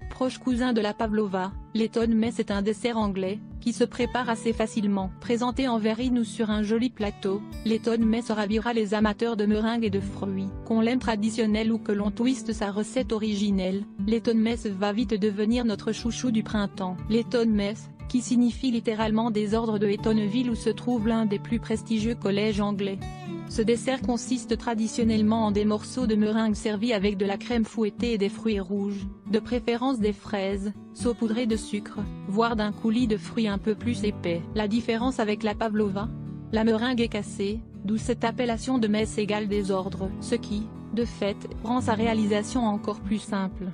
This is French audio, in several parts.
Proche cousin de la pavlova, l'Eton mess est un dessert anglais, qui se prépare assez facilement. Présenté en verrine ou sur un joli plateau, l'Eton mess ravira les amateurs de meringues et de fruits. Qu'on l'aime traditionnel ou que l'on twiste sa recette originelle, l'Eton mess va vite devenir notre chouchou du printemps. L'Eton mess, qui signifie littéralement des ordres de Etonville où se trouve l'un des plus prestigieux collèges anglais. Ce dessert consiste traditionnellement en des morceaux de meringue servis avec de la crème fouettée et des fruits rouges, de préférence des fraises, saupoudrées de sucre, voire d'un coulis de fruits un peu plus épais. La différence avec la pavlova? La meringue est cassée, d'où cette appellation de mess égale désordre, ce qui, de fait, rend sa réalisation encore plus simple.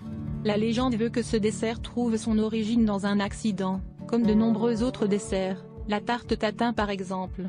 La légende veut que ce dessert trouve son origine dans un accident, comme de nombreux autres desserts, la tarte tatin par exemple.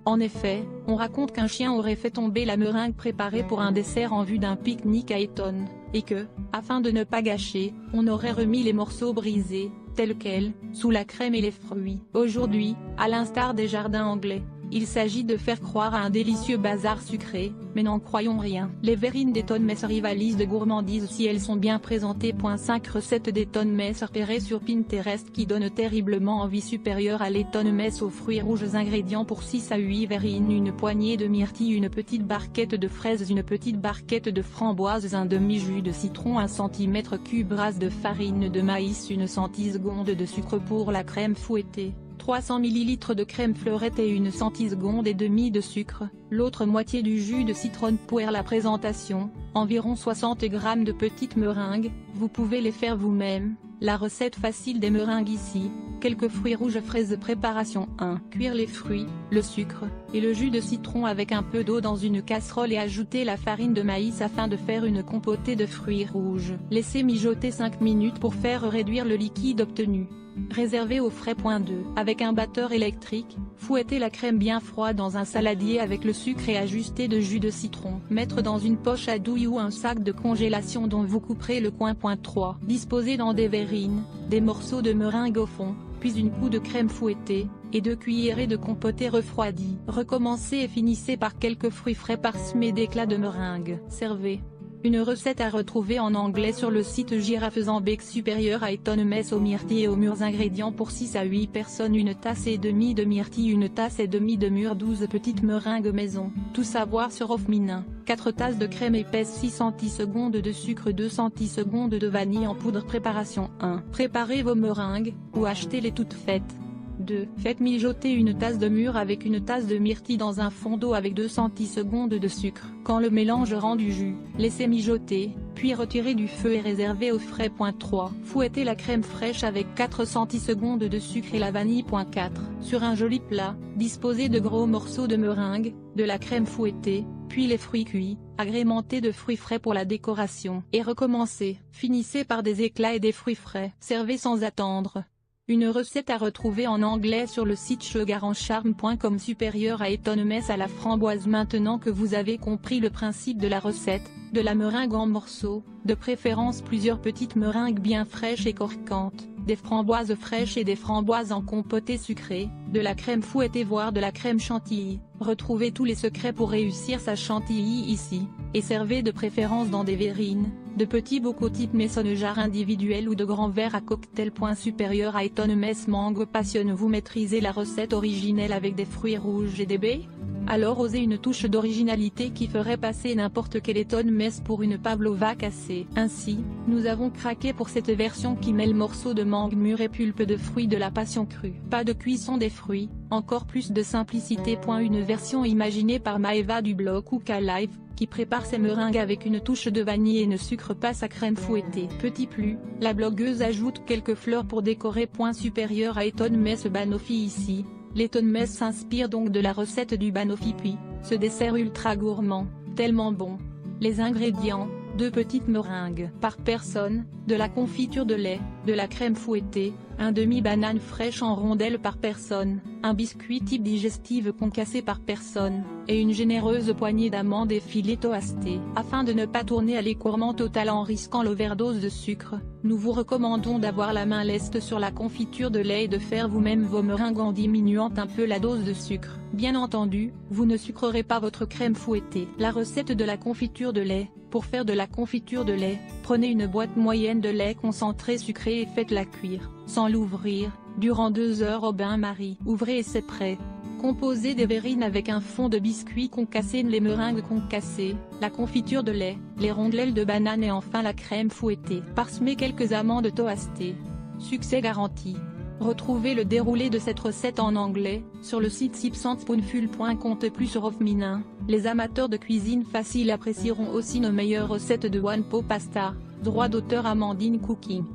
En effet, on raconte qu'un chien aurait fait tomber la meringue préparée pour un dessert en vue d'un pique-nique à Eton, et que, afin de ne pas gâcher, on aurait remis les morceaux brisés, tels quels, sous la crème et les fruits. Aujourd'hui, à l'instar des jardins anglais, il s'agit de faire croire à un délicieux bazar sucré, mais n'en croyons rien. Les verrines d'Eton mess rivalisent de gourmandise si elles sont bien présentées. 5 recettes d'Eton mess repérées sur Pinterest qui donnent terriblement envie supérieure à l'Eton mess aux fruits rouges. Ingrédients pour 6 à 8 verrines, une poignée de myrtille, une petite barquette de fraises, une petite barquette de framboises, un demi-jus de citron, 1 cm3 rasse de farine de maïs, une centisseconde de sucre pour la crème fouettée. 300 ml de crème fleurette et une centisseconde et demie de sucre, l'autre moitié du jus de citron pour la présentation, environ 60 g de petites meringues, vous pouvez les faire vous-même, la recette facile des meringues ici, quelques fruits rouges fraises. Préparation 1. Cuire les fruits, le sucre, et le jus de citron avec un peu d'eau dans une casserole et ajouter la farine de maïs afin de faire une compotée de fruits rouges. Laissez mijoter 5 minutes pour faire réduire le liquide obtenu. Réservé au frais. 2. Avec un batteur électrique, fouettez la crème bien froide dans un saladier avec le sucre et ajusté de jus de citron. Mettre dans une poche à douille ou un sac de congélation dont vous couperez le coin. 3. Disposez dans des verrines, des morceaux de meringue au fond, puis une coupée de crème fouettée, et 2 cuillerées de compotée refroidie. Recommencez et finissez par quelques fruits frais parsemés d'éclats de meringue. Servez. Une recette à retrouver en anglais sur le site Girafes en bec supérieur à Eton mess aux myrtilles et aux mûres. Ingrédients pour 6 à 8 personnes, 1 tasse et demie de myrtilles, 1 tasse et demie de mûres, 12 petites meringues maison. Tout savoir sur Offminin. 4 tasses de crème épaisse, 6 centisecondes de sucre, 2 centisecondes de vanille en poudre. Préparation 1. Préparez vos meringues, ou achetez-les toutes faites. 2. Faites mijoter 1 tasse de mûre avec 1 tasse de myrtille dans un fond d'eau avec 2 centisecondes de sucre. Quand le mélange rend du jus, laissez mijoter, puis retirez du feu et réservez au frais. 3. Fouettez la crème fraîche avec 4 centisecondes de sucre et la vanille. 4. Sur un joli plat, disposez de gros morceaux de meringue, de la crème fouettée, puis les fruits cuits, agrémentés de fruits frais pour la décoration. Et recommencez. Finissez par des éclats et des fruits frais. Servez sans attendre. Une recette à retrouver en anglais sur le site sugarencharm.com supérieur à Eton mess à la framboise. Maintenant que vous avez compris le principe de la recette, de la meringue en morceaux, de préférence plusieurs petites meringues bien fraîches et croquantes, des framboises fraîches et des framboises en compotée sucrée, de la crème fouettée voire de la crème chantilly. Retrouvez tous les secrets pour réussir sa chantilly ici, et servez de préférence dans des verrines, de petits bocaux type maison jar individuel ou de grands verres à cocktail. Supérieur à Eton mess mangue passionne. Vous maîtrisez la recette originelle avec des fruits rouges et des baies? Alors osez une touche d'originalité qui ferait passer n'importe quel Eton mess pour une pavlova cassée. Ainsi, nous avons craqué pour cette version qui mêle morceaux de mangue mûre et pulpe de fruits de la passion crue. Pas de cuisson des fruits, encore plus de simplicité. Une version imaginée par Maeva du blog Cooka Live, qui prépare ses meringues avec une touche de vanille et ne sucre pas sa crème fouettée. Petit plus, la blogueuse ajoute quelques fleurs pour décorer. Supérieur à Eton mess banoffee ici. L'Eton mess s'inspire donc de la recette du banoffee puis, ce dessert ultra gourmand, tellement bon. Les ingrédients, 2 petites meringues par personne, de la confiture de lait, de la crème fouettée, un demi-banane fraîche en rondelles par personne, un biscuit type digestive concassé par personne, et une généreuse poignée d'amandes effilées toastées. Afin de ne pas tourner à l'écourement total en risquant l'overdose de sucre, nous vous recommandons d'avoir la main leste sur la confiture de lait et de faire vous-même vos meringues en diminuant un peu la dose de sucre. Bien entendu, vous ne sucrerez pas votre crème fouettée. La recette de la confiture de lait. Pour faire de la confiture de lait, prenez une boîte moyenne de lait concentré sucré et faites-la cuire, sans l'ouvrir, durant 2 heures au bain-marie. Ouvrez et c'est prêt. Composez des verrines avec un fond de biscuits concassés, les meringues concassées, la confiture de lait, les rondelles de banane et enfin la crème fouettée. Parsemez quelques amandes toastées. Succès garanti. Retrouvez le déroulé de cette recette en anglais, sur le site sipsandspoonful.com. Plus sur Ofminin, les amateurs de cuisine facile apprécieront aussi nos meilleures recettes de One Pot Pasta, droit d'auteur Amandine Cooking.